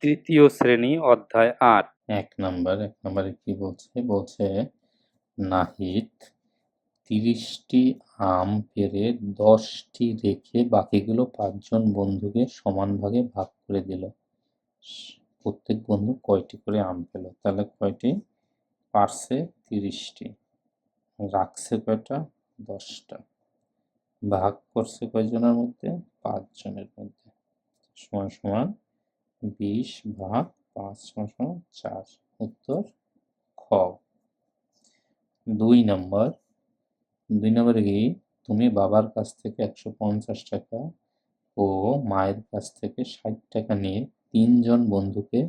তৃতীয় শ্রেণী অধ্যায় ৮। এক নম্বরে কি বলছে নাহিদ 30টি আম পেড়ে 10টি রেখে বাকিগুলো 5জন বন্ধুকে সমান ভাগে ভাগ করে দিল। প্রত্যেক বন্ধু কয়টি করে আম পেল? তাহলে কয়টি পারছে? 30টি। রাখছে কয়টা? 10টা। ভাগ করছে কয়জনের মধ্যে? 5 জনের মধ্যে। সমান সমান 20 ভাগ 5 সমান সমান 4। উত্তর খ। 2 নম্বরে কি? তুমি বাবার কাছ থেকে 150 টাকা ও মায়ের কাছ থেকে 60 টাকা নিয়ে 3 জন বন্ধুকে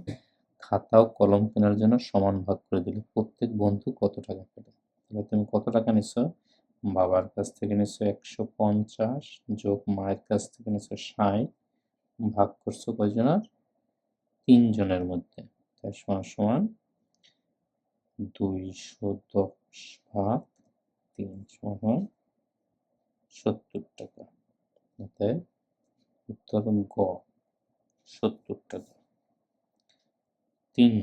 খাতা ও কলম কেনার জন্য সমান ভাগ করে দিলে। প্রত্যেক বন্ধু কত টাকা পেল? তাহলে তুমি কত টাকা নিছো? বাবার কাছ থেকে নিছো 150 যোগ মায়ের কাছ থেকে নিছো 60, ভাগ করছো কয়জনের? 3 জনের মধ্যে। তাই সমান সমান 210 ভাগ 3 সমান 70 টাকা। অতএব উত্তর গ, 70 টাকা। 3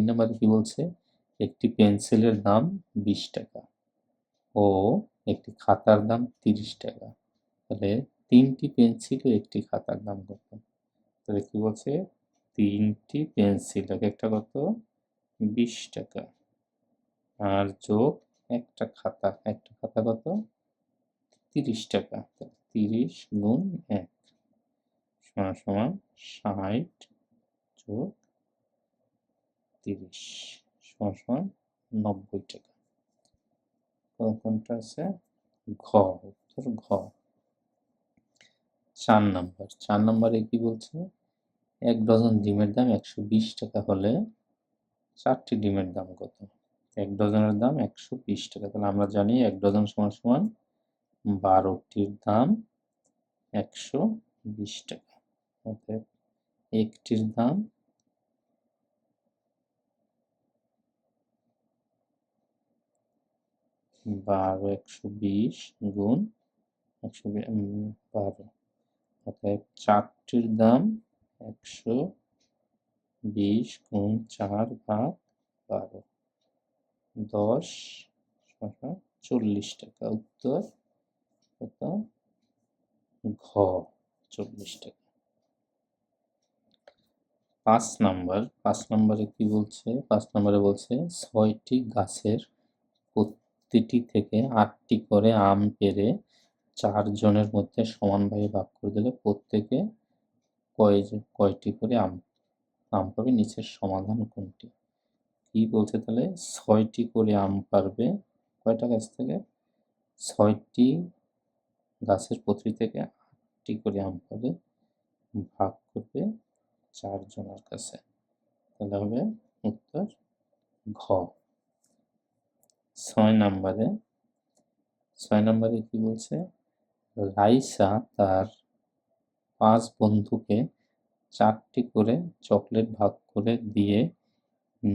নম্বরে কি বলছে? একটি পেন্সিলের দাম 20 টাকা ও একটি খাতার দাম 30 টাকা। তাহলে 3টি পেন্সিল ও একটি খাতার দাম কত? তাহলে কি বলছে? 3টি পেন্সিল, এক একটা কত? 20 টাকা। আর যোগ একটা খাতা কত? 30 টাকা। 30 গুণ 1 সমান সমান 60 যোগ 30 সমান সমান 90 টাকা। কোনটা আছে? ঘ, উত্তর ঘ। 4 নম্বরে কি বলছে? 1 ডজন ডিমের দাম 120 টাকা হলে 4টি ডিমের দাম কত? 1 ডজনের দাম 120 টাকা। তাহলে আমরা জানি 1 ডজন সমান সমান 12টির দাম 120 টাকা। অতএব একটির দাম 120 গুণ 12। অতএব 4টির দাম 120 গুণ 4 ভাগ 12, 10 সমান 40 টাকা। উত্তর কত? ঘ, 40 টাকা। 5 নম্বরে কি বলছে? 5 নম্বরে বলছে 6টি গাছের প্রতিটি থেকে 8টি করে আম পেড়ে 4 জনের মধ্যে সমানভাবে ভাগ করে দিলে প্রত্যেকে কয়টি করে আম পাবে? নিচের সমাধান কোনটি? কি বলছে তাহলে? 6টি করে আম পারবে কয়টা গাছ থেকে? 6টি গাছের প্রতিটি থেকে 8টি করে আম পাবে, ভাগ করবে 4 জনের কাছে। তাহলে হবে উত্তর ঘ। 6 নম্বরে কি বলছে? রাইসা তার 5 বন্ধুকে 4টি করে চকলেট ভাগ করে দিয়ে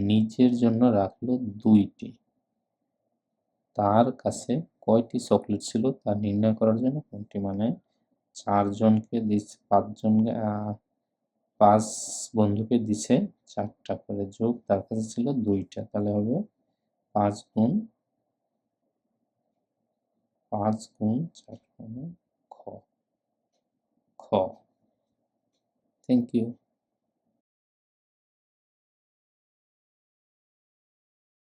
নিজের জন্য রাখলো 2টি। তার কাছে কয়টি চকলেট ছিল তা নির্ণয় করার জন্য কোনটি? মানে 4 জনকে দিচ্ছে, 5 বন্ধুকে দিছে 4টা করে, যোগ তার কাছে ছিল 2টা। তাহলে হবে 5 গুণ 4 খ। Thank you.